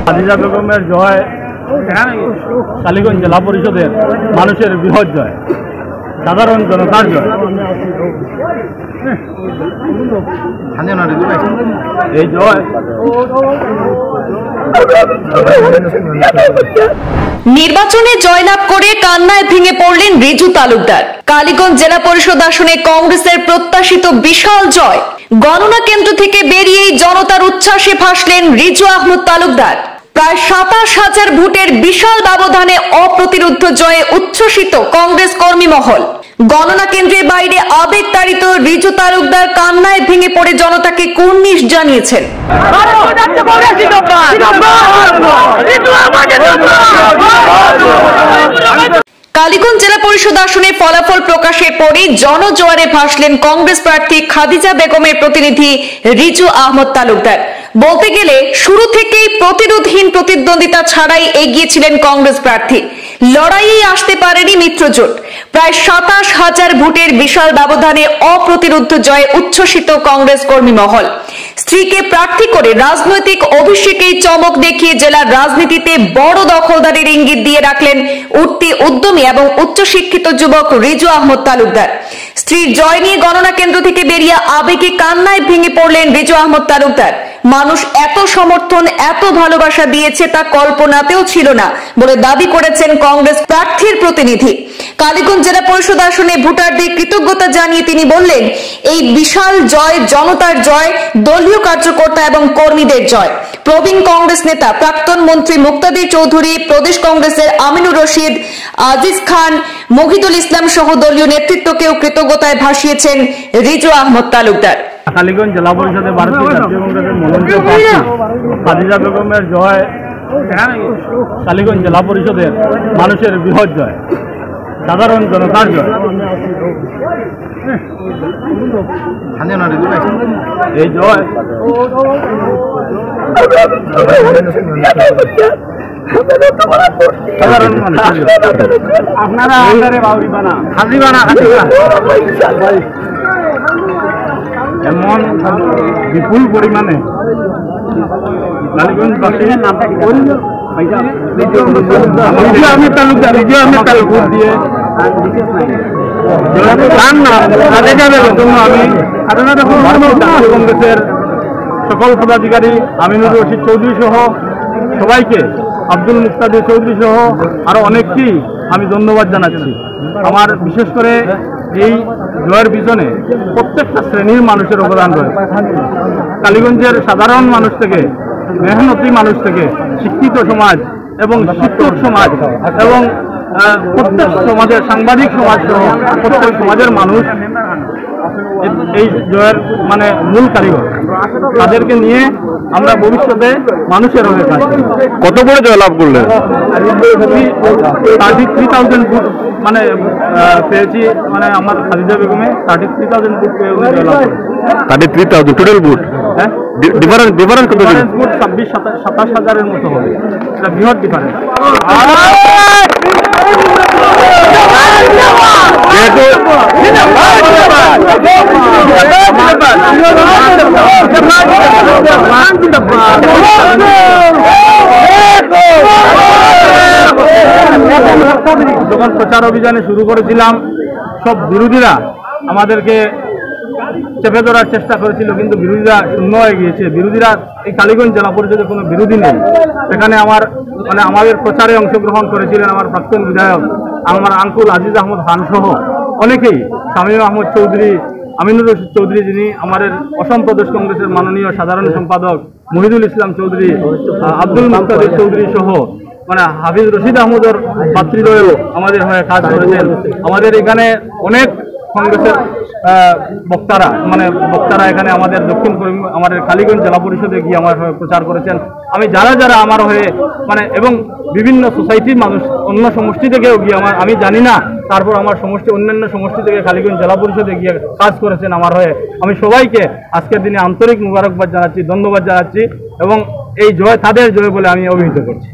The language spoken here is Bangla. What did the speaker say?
খাদিজা বেগমের জয় কালীগঞ্জ জেলা পরিষদের মানুষের বৃহৎ জয়, সাধারণ জনতার জয়। এই জয় নির্বাচনে জয়লাভ করে কান্নায় ভেঙে পড়লেন রিজু তালুকদার। কালীগঞ্জ জেলা পরিষদ আসনে কংগ্রেসের প্রত্যাশিত বিশাল জয়। গণনা কেন্দ্র থেকে বেরিয়েই জনতার উচ্ছ্বাসে ভাসলেন রিজু আহমদ তালুকদার। প্রায় ২৭,০০০ ভোটের বিশাল ব্যবধানে অপ্রতিরোধ্য জয়ে উচ্ছ্বসিত কংগ্রেস কর্মী মহল। গণনা কেন্দ্রের বাইরে আবেগতাড়িত রিজু তালুকদার কান্নায় ভেঙে পড়ে জনতাকে কুর্নিশ জানিয়েছেন। কালীগঞ্জ জেলা পরিষদ আসনে ফলাফল প্রকাশের পরে জনজোয়ারে ভাসলেন কংগ্রেস প্রার্থী খাদিজা বেগমের প্রতিনিধি রিজু আহমদ তালুকদার। বলতে গেলে শুরু থেকেই প্রতিরোধহীন প্রতিদ্বন্দ্বিতা ছাড়াই এগিয়েছিলেন কংগ্রেস প্রার্থী। লড়াইয়ে আসতে পারেনি মিত্রজোট। প্রায় ২৭,০০০ ভোটের বিশাল ব্যবধানে অপ্রতিরোধ্য জয়ে উচ্ছ্বসিত কংগ্রেস কর্মী মহল। স্ত্রীকে প্রার্থী করে রাজনৈতিক অভিষেকেই চমক দেখিয়ে জেলার রাজনীতিতে বড় দখলদারির ইঙ্গিত দিয়ে রাখলেন উঠতি উদ্যমী এবং উচ্চশিক্ষিত যুবক রিজু আহমদ তালুকদার। স্ত্রীর জয় নিয়ে গণনা কেন্দ্র থেকে বেরিয়ে আবেগে কান্নায় ভেঙে পড়লেন রিজু আহমদ তালুকদার। মানুষ এত সমর্থন, এত ভালোবাসা দিয়েছে তা কল্পনাতেও ছিল না বলে দাবি করেছেন কংগ্রেস প্রার্থীর প্রতিনিধি। কালীগঞ্জ জেলা পরিষদ আসনে ভোটারদের কৃতজ্ঞতা জানিয়ে তিনি বললেন, এই বিশাল জয় জনতার জয়, দলীয় কার্যকর্তা এবং কর্মীদের জয়। প্রবীণ কংগ্রেস নেতা প্রাক্তন মন্ত্রী মুক্তাদির চৌধুরী, প্রদেশ কংগ্রেসের আমিনুর রশিদ, আজিজ খান, মহিদুল ইসলাম সহ দলীয় নেতৃত্বকেও কৃতজ্ঞতায় ভাসিয়েছেন রিজু আহমদ তালুকদার। কালীগঞ্জ জেলা পরিষদে ভারতীয় জাতীয় কংগ্রেসের মনোনীত প্রার্থী খাদিজা বেগমের জয় কালীগঞ্জ জেলা পরিষদের মানুষের বৃহৎ জয়, সাধারণ জনতার জয়। এই জয় সাধারণ আপনারা এমন বিপুল পরিমাণে কালীগঞ্জবাসী কংগ্রেসের সকল পদাধিকারী আমিনুর রশিদ চৌধুরী সহ সবাইকে, আব্দুল মুক্তাদির চৌধুরী সহ আরো অনেককেই আমি ধন্যবাদ জানাচ্ছি। আমার বিশেষ করে এই জয়ের পিছনে প্রত্যেকটা শ্রেণীর মানুষের অবদান রয়েছে। কালীগঞ্জের সাধারণ মানুষ থেকে, মেহনতি মানুষ থেকে, শিক্ষিত সমাজ এবং শিক্ষক সমাজ এবং প্রত্যেক সমাজের সাংবাদিক সমাজ সহ প্রত্যেক সমাজের মানুষ এই জয়ের মূল কারিগর। তাদেরকে নিয়ে আমরা ভবিষ্যতে মানুষের হয়ে কাজ করি। কত বড় জয় লাভ করলেন? 33,000 ভোট পেয়েছি। আমার খাদিজা বেগমে 33,000 ভোট পেয়ে জয় লাভ করেছে। 33,000 টোটাল ভোট? হ্যাঁ, ডিফারেন্স কত? ভোট 26-27,000 মতো হবে। এটা বৃহৎ ডিফারেন্স। যখন প্রচার অভিযানে শুরু করেছিলাম, সব বিরোধীরা আমাদেরকে চেপে ধরার চেষ্টা করেছিল, কিন্তু বিরোধীরা শূন্য হয়ে গিয়েছে। বিরোধীরা এই কালীগঞ্জ জেলা পরিষদে কোনো বিরোধী নেই। এখানে আমাদের প্রচারে অংশগ্রহণ করেছিলেন আমার প্রাক্তন বিধায়ক, আমার আঙ্কুল আজিজ আহমদ খান সহ অনেকেই, শামীম আহমদ চৌধুরী, আমিনুর রশিদ চৌধুরী, যিনি আমাদের অসম প্রদেশ কংগ্রেসের মাননীয় সাধারণ সম্পাদক, মহিদুল ইসলাম চৌধুরী, আব্দুল মুক্তাদির চৌধুরী সহ হাফিজ রশিদ আহমদের ভাতৃদ্বয়ও আমাদের হয়ে কাজ করেছেন। আমাদের এখানে অনেক কংগ্রেসের বক্তারা এখানে আমাদের আমাদের কালীগঞ্জ জেলা পরিষদে গিয়ে আমার হয়ে প্রচার করেছেন। আমি যারা আমার হয়ে এবং বিভিন্ন সোসাইটির মানুষ অন্য সমষ্টি থেকেও গিয়ে আমি জানি না, তারপর আমার অন্যান্য সমষ্টি থেকে কালীগঞ্জ জেলা পরিষদে গিয়ে কাজ করেছেন আমার হয়ে। আমি সবাইকে আজকের দিনে আন্তরিক মুবারকবাদ জানাচ্ছি, ধন্যবাদ জানাচ্ছি এবং এই জয় তাদের জয় বলে আমি অভিহিত করছি।